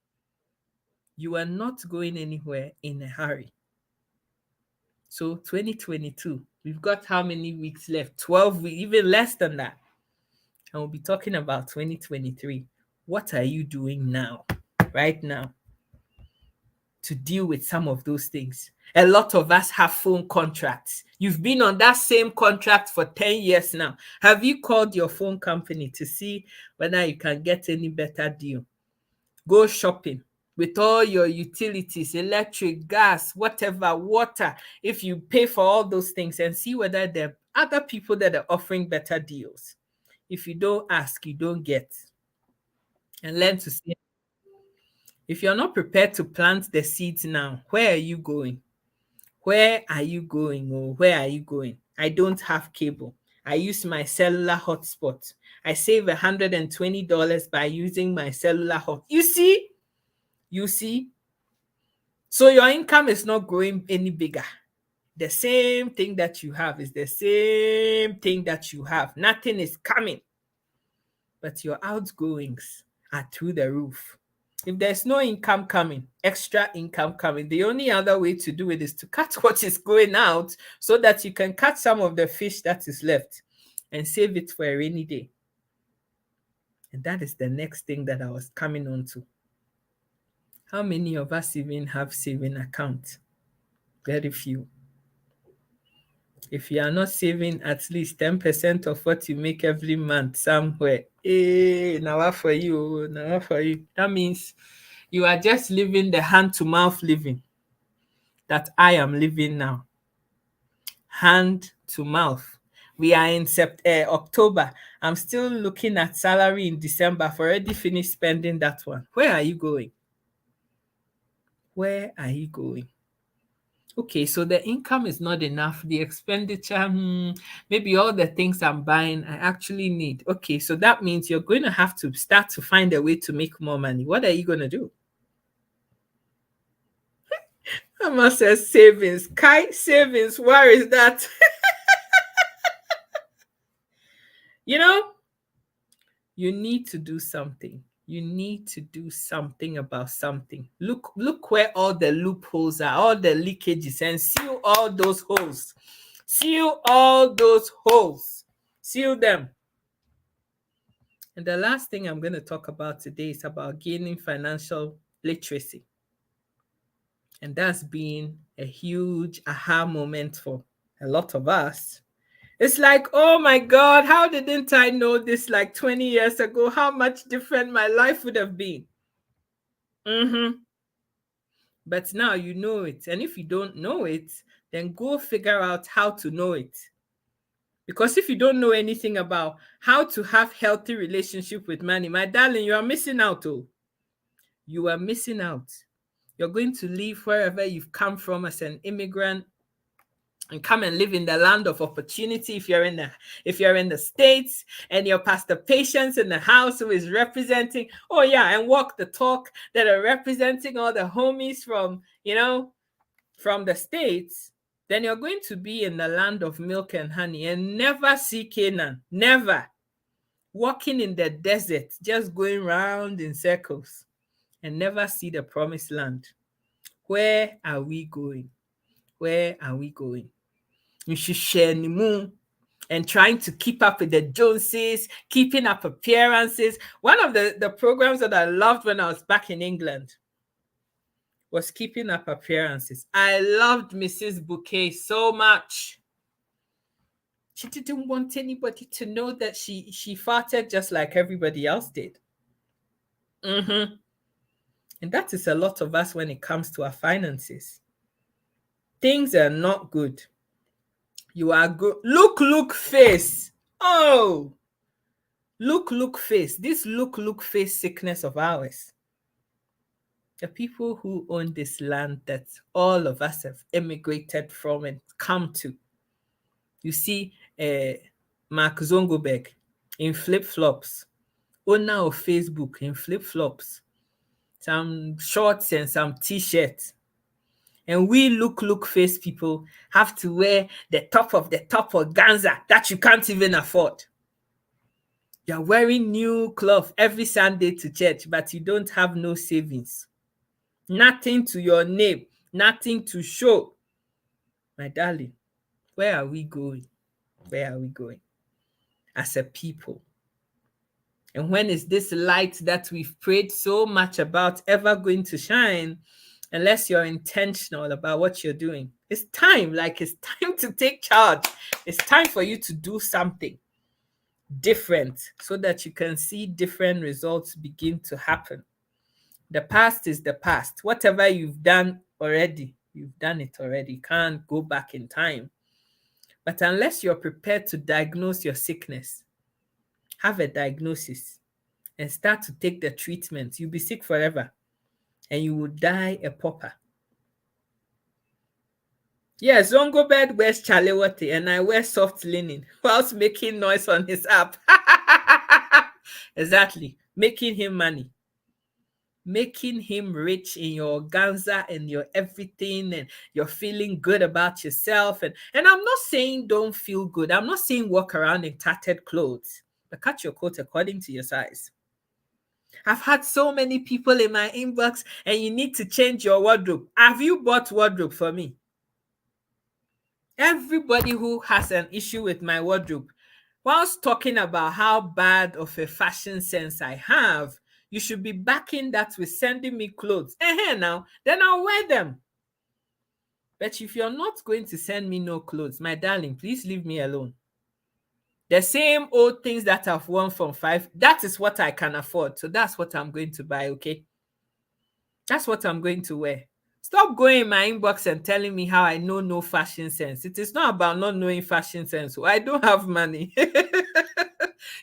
You are not going anywhere in a hurry. So 2022, we've got how many weeks left? 12 weeks, even less than that. And we'll be talking about 2023. What are you doing now, right now, to deal with some of those things? A lot of us have phone contracts. You've been on that same contract for 10 years now. Have you called your phone company to see whether you can get any better deal? Go shopping with all your utilities, electric, gas, whatever, water, if you pay for all those things, and see whether there are other people that are offering better deals. If you don't ask, you don't get. And learn to see. If you're not prepared to plant the seeds now, where are you going? Where are you going? Or where are you going? I don't have cable. I use my cellular hotspot. I save $120 by using my cellular hotspot. You see? So your income is not growing any bigger. The same thing that you have is the same thing that you have. Nothing is coming. But your outgoings are through the roof. If there's no income coming, extra income coming, the only other way to do it is to cut what is going out so that you can cut some of the fish that is left and save it for a rainy day. And that is the next thing that I was coming on to. How many of us even have saving account? Very few. If you are not saving at least 10% of what you make every month somewhere, now for you, now for you. That means you are just living the hand-to-mouth living that I am living now. Hand to mouth. We are in October. I'm still looking at salary in December. I've already finished spending that one. Where are you going? Where are you going? Okay, so the income is not enough. The expenditure, maybe all the things I'm buying, I actually need. Okay, so that means you're going to have to start to find a way to make more money. What are you going to do? Mama says savings. Kai, savings, where is that? You know, you need to do something. You need to do something about something. Look where all the loopholes are, all the leakages, and seal all those holes. Seal all those holes. Seal them. And the last thing I'm going to talk about today is about gaining financial literacy. And that's been a huge aha moment for a lot of us. It's like, oh my God, how didn't I know this like 20 years ago? How much different my life would have been. But now you know it. And if you don't know it, then go figure out how to know it. Because if you don't know anything about how to have healthy relationship with money, my darling, you are missing out. Oh, you are missing out. You're going to leave wherever you've come from as an immigrant and come and live in the land of opportunity. If you're in the States and your Pastor Patience in the house who is representing, and walk the talk that are representing all the homies from the States, then you're going to be in the land of milk and honey and never see Canaan. Never. Walking in the desert, just going round in circles and never see the promised land. Where are we going? Where are we going? You should share the moon and trying to keep up with the Joneses, keeping up appearances. One of the programs that I loved when I was back in England was Keeping Up Appearances. I loved Mrs. Bouquet so much. She didn't want anybody to know that she farted just like everybody else did. And that is a lot of us when it comes to our finances. Things are not good. You are good. Look face. Oh, look face. This look face sickness of ours. The people who own this land that all of us have emigrated from and come to. You see Mark Zuckerberg in flip-flops, owner of Facebook in flip-flops, some shorts and some t-shirts. And we look face people have to wear the top organza that you can't even afford. You're wearing new clothes every Sunday to church, but you don't have no savings. Nothing to your name, nothing to show. My darling, where are we going? Where are we going as a people? And when is this light that we've prayed so much about ever going to shine? Unless you're intentional about what you're doing. It's time to take charge. It's time for you to do something different so that you can see different results begin to happen. The past is the past. Whatever you've done already, you've done it already. You can't go back in time. But unless you're prepared to diagnose your sickness, have a diagnosis, and start to take the treatment, you'll be sick forever. And you will die a pauper. Yes, Zongo Bird wears Chalewati and I wear soft linen whilst making noise on his app. Exactly. Making him money. Making him rich in your organza and your everything, and you're feeling good about yourself. And I'm not saying don't feel good. I'm not saying walk around in tattered clothes, but cut your coat according to your size. I've had so many people in my inbox, and you need to change your wardrobe. Have you bought wardrobe for me? Everybody who has an issue with my wardrobe, whilst talking about how bad of a fashion sense I have, you should be backing that with sending me clothes. Now, then I'll wear them. But if you're not going to send me no clothes, my darling, please leave me alone. The same old things that I've worn from 5, that is what I can afford. So that's what I'm going to buy, okay? That's what I'm going to wear. Stop going in my inbox and telling me how I know no fashion sense. It is not about not knowing fashion sense. I don't have money.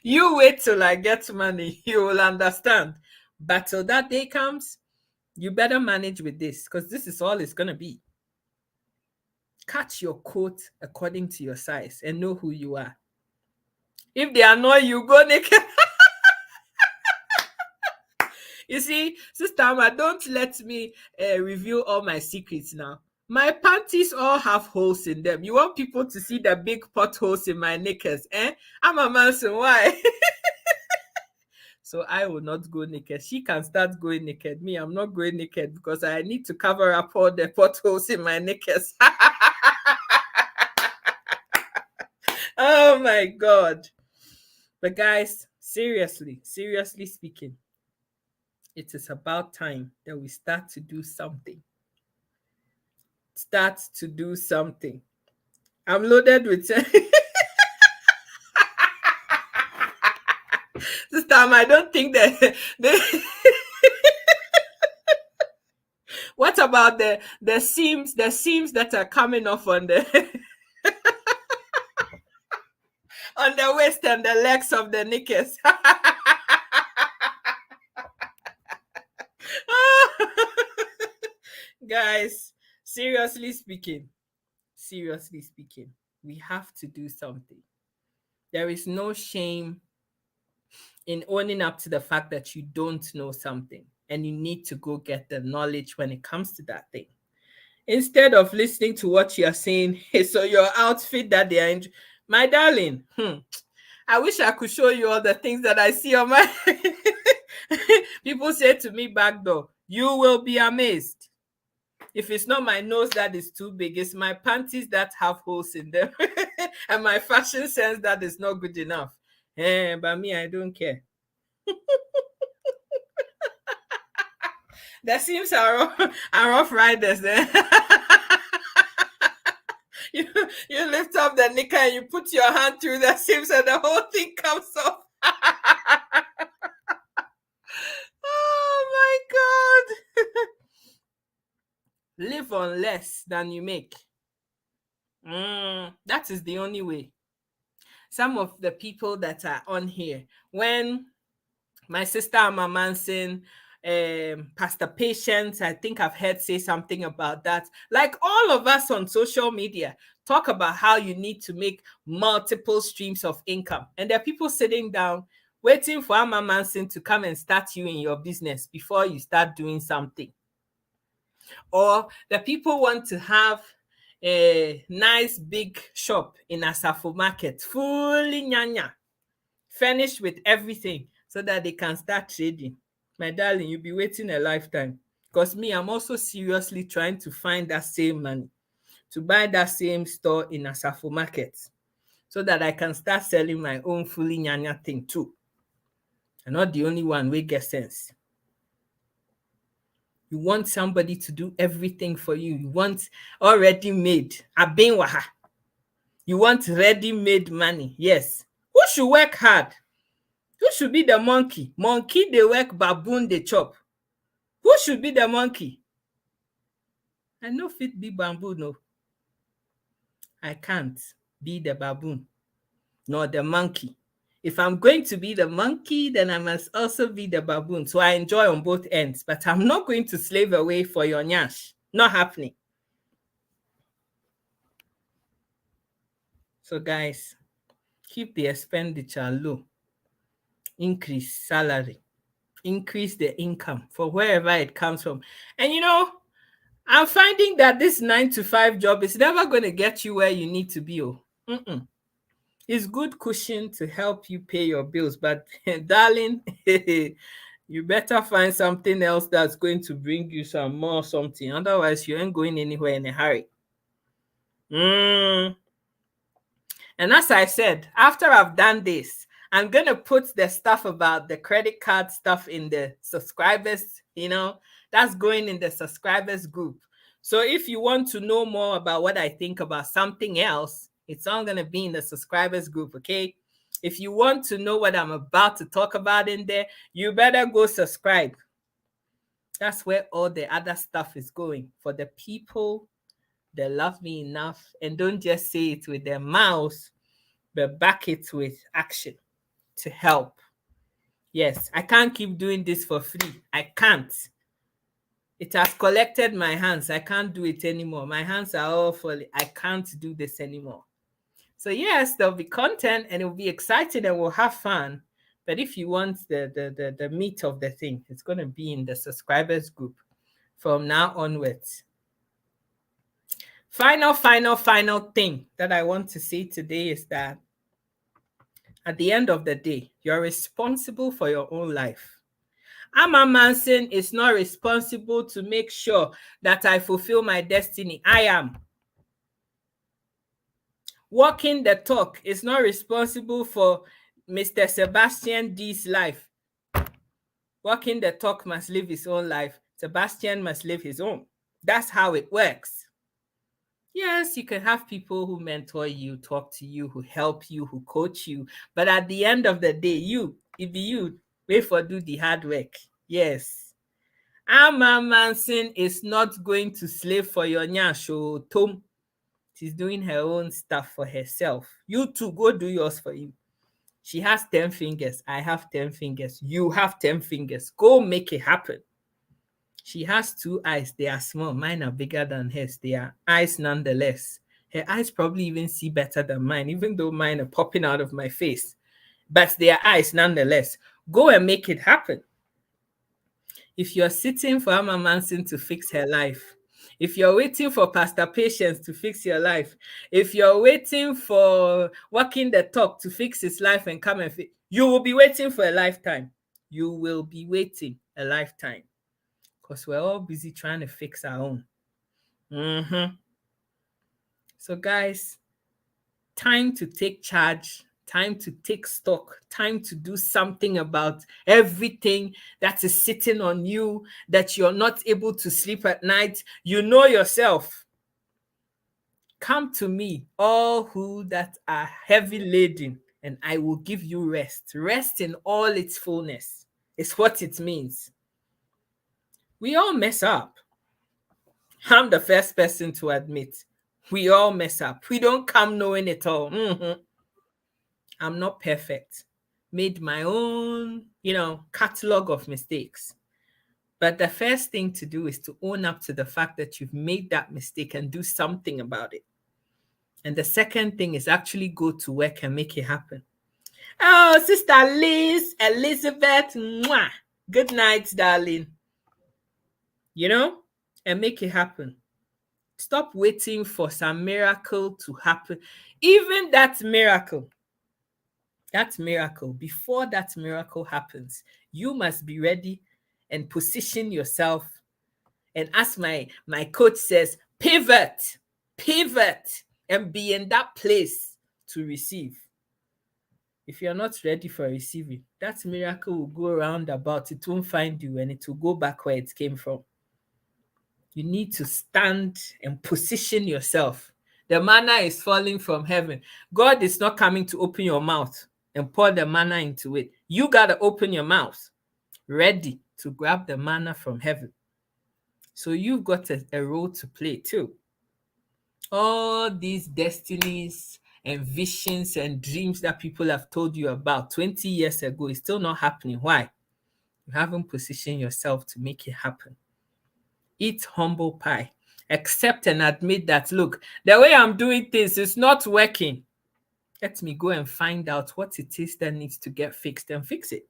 You wait till I get money. You will understand. But till that day comes, you better manage with this, because this is all it's going to be. Cut your coat according to your size and know who you are. If they annoy you, go naked. You see, Sister Amma, don't let me reveal all my secrets now. My panties all have holes in them. You want people to see the big potholes in my knickers, eh? I'm a man, so why? So I will not go naked. She can start going naked. Me, I'm not going naked because I need to cover up all the potholes in my knickers. Oh my God. But guys, seriously speaking, it is about time that we start to do something. Start to do something. I'm loaded with Sister, I don't think that what about the seams that are coming off on the on the waist and the legs of the knickers? Guys, seriously speaking, we have to do something. There is no shame in owning up to the fact that you don't know something, and you need to go get the knowledge when it comes to that thing. Instead of listening to what you're saying, so your outfit that they are in, my darling, I wish I could show you all the things that I see on my people say to me back door, you will be amazed. If it's not my nose that is too big, it's my panties that have holes in them and my fashion sense that is not good enough. But me, I don't care. The seams are rough riders. You lift up the knicker and you put your hand through the seams and the whole thing comes off. Oh my God. Live on less than you make. That is the only way. Some of the people that are on here, when my sister Amma Manson, Pastor Patience, I think I've heard say something about that. Like all of us on social media talk about how you need to make multiple streams of income. And there are people sitting down waiting for Amma Manson to come and start you in your business before you start doing something. Or the people want to have a nice big shop in Asafo Market, fully nyanya, furnished with everything so that they can start trading. My darling, you'll be waiting a lifetime. Because me, I'm also seriously trying to find that same money to buy that same store in Asafo Market so that I can start selling my own fully nyanya thing too. I'm not the only one who gets sense. You want somebody to do everything for you. You want already made. Abenwaha. You want ready-made money. Yes. Who should work hard? Who should be the monkey? Monkey, they work, baboon, they chop. Who should be the monkey? I know fit be bamboo, no. I can't be the baboon, nor the monkey. If I'm going to be the monkey, then I must also be the baboon. So I enjoy on both ends, but I'm not going to slave away for your nyash. Not happening. So guys, keep the expenditure low. Increase salary. Increase the income for wherever it comes from. And you know, I'm finding that this 9-to-5 job is never going to get you where you need to be. It's good cushion to help you pay your bills, but darling, You better find something else that's going to bring you some more something. Otherwise, you ain't going anywhere in a hurry. And as I said, after I've done this, I'm going to put the stuff about the credit card stuff in the subscribers, that's going in the subscribers group. So if you want to know more about what I think about something else, it's all going to be in the subscribers group, okay? If you want to know what I'm about to talk about in there, you better go subscribe. That's where all the other stuff is going for the people that love me enough and don't just say it with their mouths, but back it with action to help. Yes, I can't keep doing this for free. I can't. It has collected my hands. I can't do it anymore. My hands are all full. I can't do this anymore. So yes, there'll be content and it'll be exciting and we'll have fun. But if you want the meat of the thing, it's going to be in the subscribers group from now onwards. Final thing that I want to say today is that at the end of the day, you're responsible for your own life. Amma Manson is not responsible to make sure that I fulfill my destiny. I am. Walking the talk is not responsible for Mr. Sebastian D's life. Walking the talk must live his own life. Sebastian must live his own. That's how it works. Yes, you can have people who mentor you, talk to you, who help you, who coach you. But at the end of the day, if you wait for do the hard work. Yes. Amma Manson is not going to slave for your nyasho tom. She's doing her own stuff for herself. You too, go do yours for you. She has 10 fingers. I have 10 fingers. You have 10 fingers. Go make it happen. She has 2 eyes. They are small. Mine are bigger than hers. They are eyes nonetheless. Her eyes probably even see better than mine, even though mine are popping out of my face. But they are eyes nonetheless. Go and make it happen. If you're sitting for Amma Manson to fix her life, if you're waiting for Pastor Patience to fix your life, if you're waiting for Walking the Talk to fix his life and come and fix, you will be waiting for a lifetime. You will be waiting a lifetime because we're all busy trying to fix our own. So guys, time to take charge, time to take stock, time to do something about everything that is sitting on you, that you're not able to sleep at night. You know yourself. Come to me, all who that are heavy laden, and I will give you rest. Rest in all its fullness is what it means. We all mess up. I'm the first person to admit we all mess up. We don't come knowing it all. I'm not perfect. Made my own, catalog of mistakes. But the first thing to do is to own up to the fact that you've made that mistake and do something about it. And the second thing is actually go to work and make it happen. Oh, Sister Elizabeth, mwah. Good night, darling. And make it happen. Stop waiting for some miracle to happen. Even that miracle, before that miracle happens, you must be ready and position yourself. And as my coach says, pivot, and be in that place to receive. If you're not ready for receiving, that miracle will go around about. It won't find you and it will go back where it came from. You need to stand and position yourself. The manna is falling from heaven. God is not coming to open your mouth and pour the manna into it. You got to open your mouth, ready to grab the manna from heaven. So you've got a role to play too. All these destinies and visions and dreams that people have told you about 20 years ago is still not happening. Why? You haven't positioned yourself to make it happen. Eat humble pie. Accept and admit that, look, the way I'm doing things is not working. Let me go and find out what it is that needs to get fixed and fix it.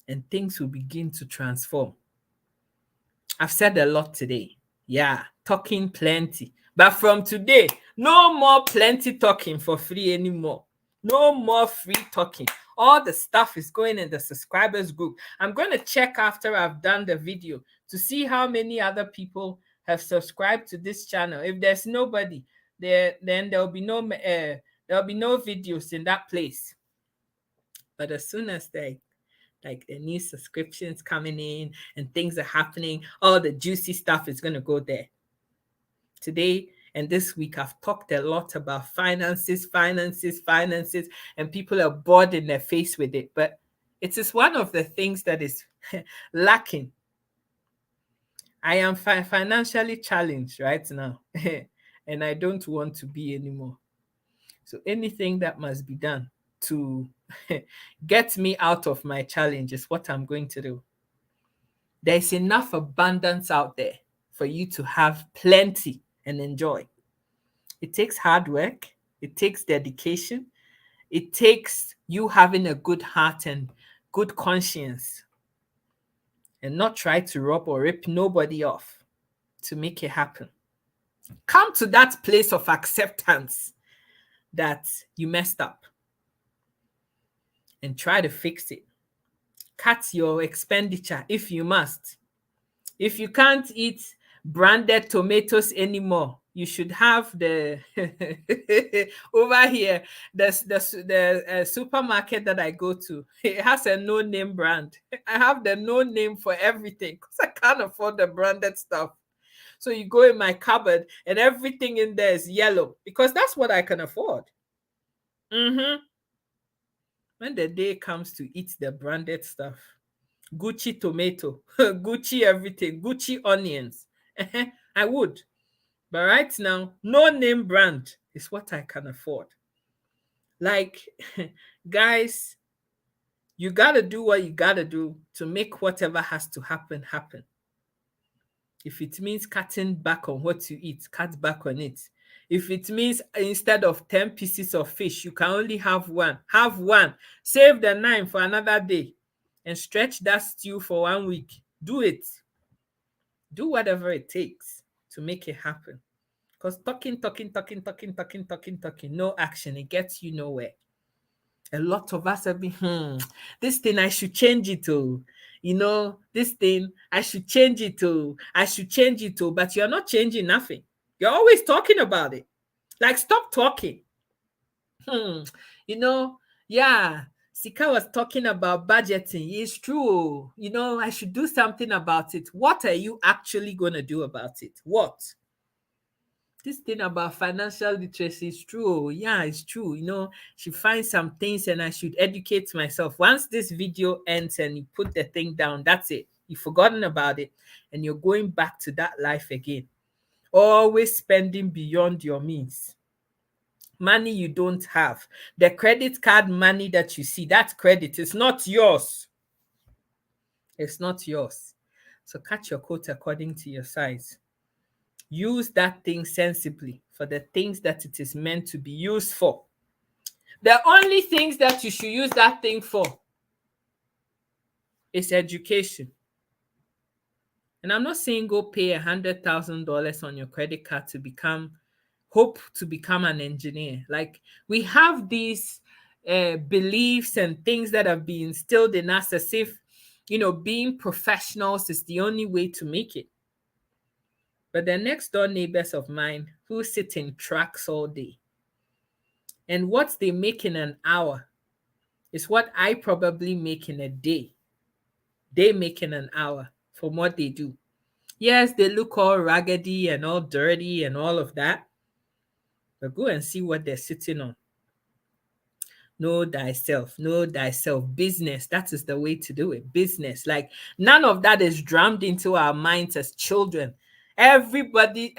And things will begin to transform. I've said a lot today. Yeah, talking plenty. But from today, no more plenty talking for free anymore. No more free talking. All the stuff is going in the subscribers group. I'm going to check after I've done the video to see how many other people have subscribed to this channel. If there's nobody there, then there'll be no videos in that place. But as soon as the new subscriptions coming in and things are happening, all the juicy stuff is going to go there. Today and this week, I've talked a lot about finances, and people are bored in their face with it. But it is one of the things that is lacking. I am financially challenged right now, and I don't want to be anymore. So anything that must be done to get me out of my challenge is what I'm going to do. There's enough abundance out there for you to have plenty and enjoy. It takes hard work. It takes dedication. It takes you having a good heart and good conscience and not try to rob or rip nobody off to make it happen. Come to that place of acceptance that you messed up and try to fix it. Cut your expenditure if you must. If you can't eat branded tomatoes anymore, you should have the over here, the supermarket that I go to. It has a no-name brand. I have the no-name for everything because I can't afford the branded stuff. So you go in my cupboard and everything in there is yellow because that's what I can afford. When the day comes to eat the branded stuff, Gucci tomato, Gucci everything, Gucci onions, I would. But right now, no name brand is what I can afford. Like, guys, you got to do what you got to do to make whatever has to happen, happen. If it means cutting back on what you eat, cut back on it. If it means instead of 10 pieces of fish, you can only have one. Have one. Save the 9 for another day and stretch that stew for 1 week. Do it. Do whatever it takes to make it happen. Because talking, no action, it gets you nowhere. A lot of us have been, this thing, I should change it to. This thing, I should change it to. But you're not changing nothing. You're always talking about it. Like, stop talking. Yeah, Sika was talking about budgeting. It's true. I should do something about it. What are you actually going to do about it? What? This thing about financial literacy is true. Yeah, it's true. She finds some things and I should educate myself. Once this video ends and you put the thing down, that's it. You've forgotten about it and you're going back to that life again. Always spending beyond your means. Money you don't have. The credit card money that you see, that credit is not yours. It's not yours. So cut your coat according to your size. Use that thing sensibly for the things that it is meant to be used for. The only things that you should use that thing for is education. And I'm not saying go pay $100,000 on your credit card to hope to become an engineer. Like, we have these beliefs and things that have been instilled in us as if, being professionals is the only way to make it. But the next door neighbors of mine who sit in trucks all day, and what they make in an hour is what I probably make in a day. They make in an hour from what they do. Yes, they look all raggedy and all dirty and all of that, but go and see what they're sitting on. Know thyself, business. That is the way to do it. Business. Like, none of that is drummed into our minds as children. Everybody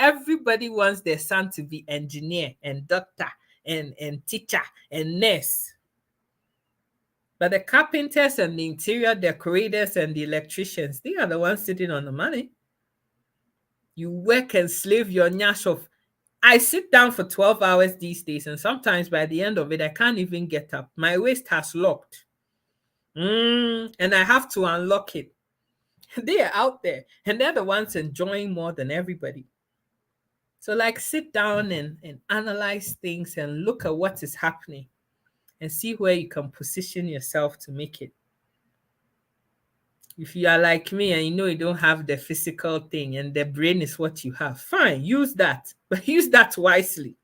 wants their son to be engineer and doctor and teacher and nurse. But the carpenters and the interior decorators and the electricians, they are the ones sitting on the money. You work and slave your nyash off. I sit down for 12 hours these days, and sometimes by the end of it, I can't even get up. My waist has locked. And I have to unlock it. They are out there, and they're the ones enjoying more than everybody. So, like, sit down and analyze things and look at what is happening and see where you can position yourself to make it. If you are like me and you know you don't have the physical thing and the brain is what you have, fine, use that, but use that wisely.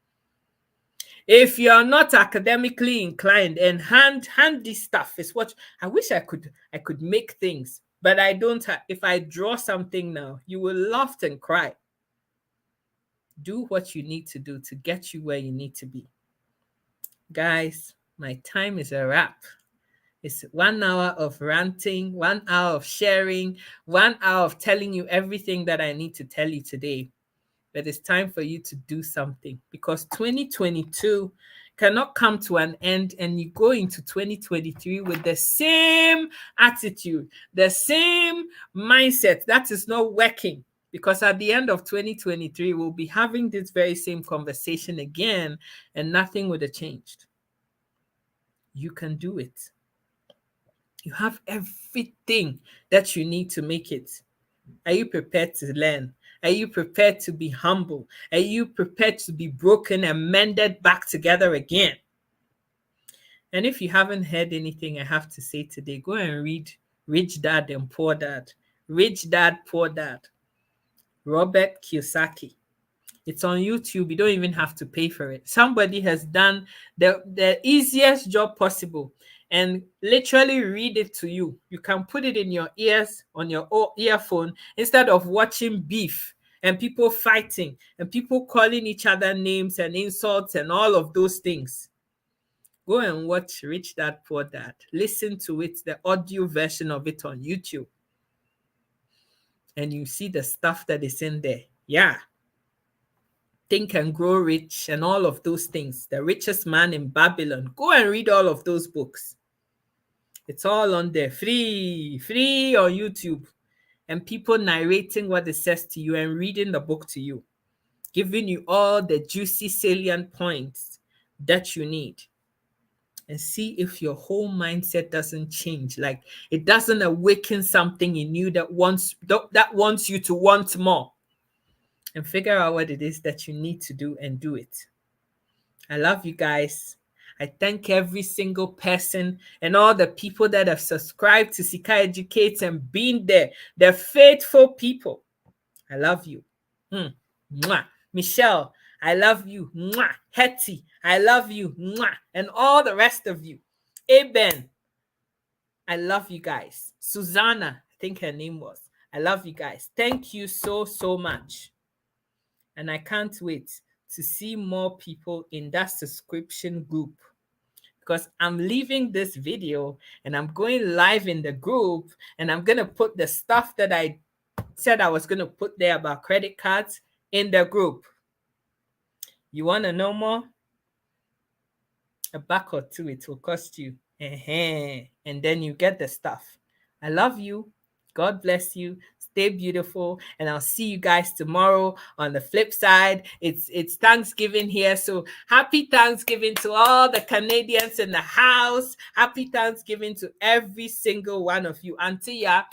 If you're not academically inclined, and handy stuff is what I wish I could make things, but I don't. If I draw something now, you will laugh and cry. Do what you need to do to get you where you need to be. Guys, my time is a wrap. It's 1 hour of ranting, 1 hour of sharing, 1 hour of telling you everything that I need to tell you today. But it's time for you to do something, because 2022 cannot come to an end and you go into 2023 with the same attitude, the same mindset. That is not working, because at the end of 2023, we'll be having this very same conversation again and nothing would have changed. You can do it. You have everything that you need to make it. Are you prepared to learn? Are you prepared to be humble? Are you prepared to be broken and mended back together again? And if you haven't heard anything I have to say today, go and read Rich Dad and Poor Dad. Rich Dad, Poor Dad. Robert Kiyosaki. It's on YouTube. You don't even have to pay for it. Somebody has done the easiest job possible and literally read it to you. You can put it in your ears on your earphone instead of watching beef and people fighting and people calling each other names and insults and all of those things. Go and watch Rich Dad Poor Dad. Listen to it, the audio version of it on YouTube. And you see the stuff that is in there. Yeah. Think and Grow Rich and all of those things. The Richest Man in Babylon. Go and read all of those books. It's all on there, free on YouTube. And people narrating what it says to you and reading the book to you, giving you all the juicy salient points that you need. And see if your whole mindset doesn't change. Like it doesn't awaken something in you that wants you to want more. And figure out what it is that you need to do and do it. I love you guys. I thank every single person and all the people that have subscribed to Sika Educates and been there. They're faithful people. I love you. Mwah. Michelle, I love you. Mwah. Hetty, I love you. Mwah. And all the rest of you. Eben, I love you guys. Susanna, I think her name was. I love you guys. Thank you so much. And I can't wait to see more people in that subscription group, because I'm leaving this video and I'm going live in the group and I'm going to put the stuff that I said I was going to put there about credit cards in the group. You want to know more? $1 or $2 it will cost you. And then you get the stuff. I love you. God bless you. Stay beautiful, and I'll see you guys tomorrow on the flip side. It's Thanksgiving here, so happy Thanksgiving to all the Canadians in the house. Happy Thanksgiving to every single one of you. Auntie Ya,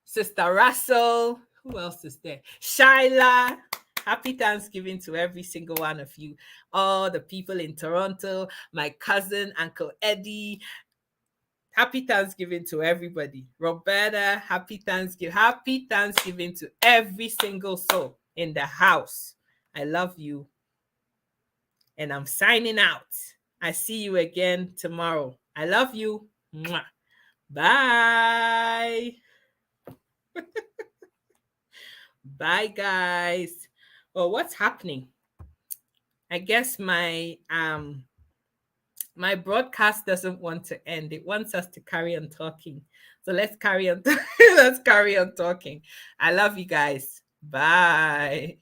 Sister Russell, who else is there? Shyla. Happy Thanksgiving to every single one of you. All the people in Toronto, my cousin, Uncle Eddie. Happy Thanksgiving to everybody. Roberta, happy Thanksgiving. Happy Thanksgiving to every single soul in the house. I love you. And I'm signing out. I see you again tomorrow. I love you. Mwah. Bye. Bye, guys. Oh, what's happening? I guess my broadcast doesn't want to end. It wants us to carry on talking. So let's carry on. Let's carry on talking. I love you guys. Bye.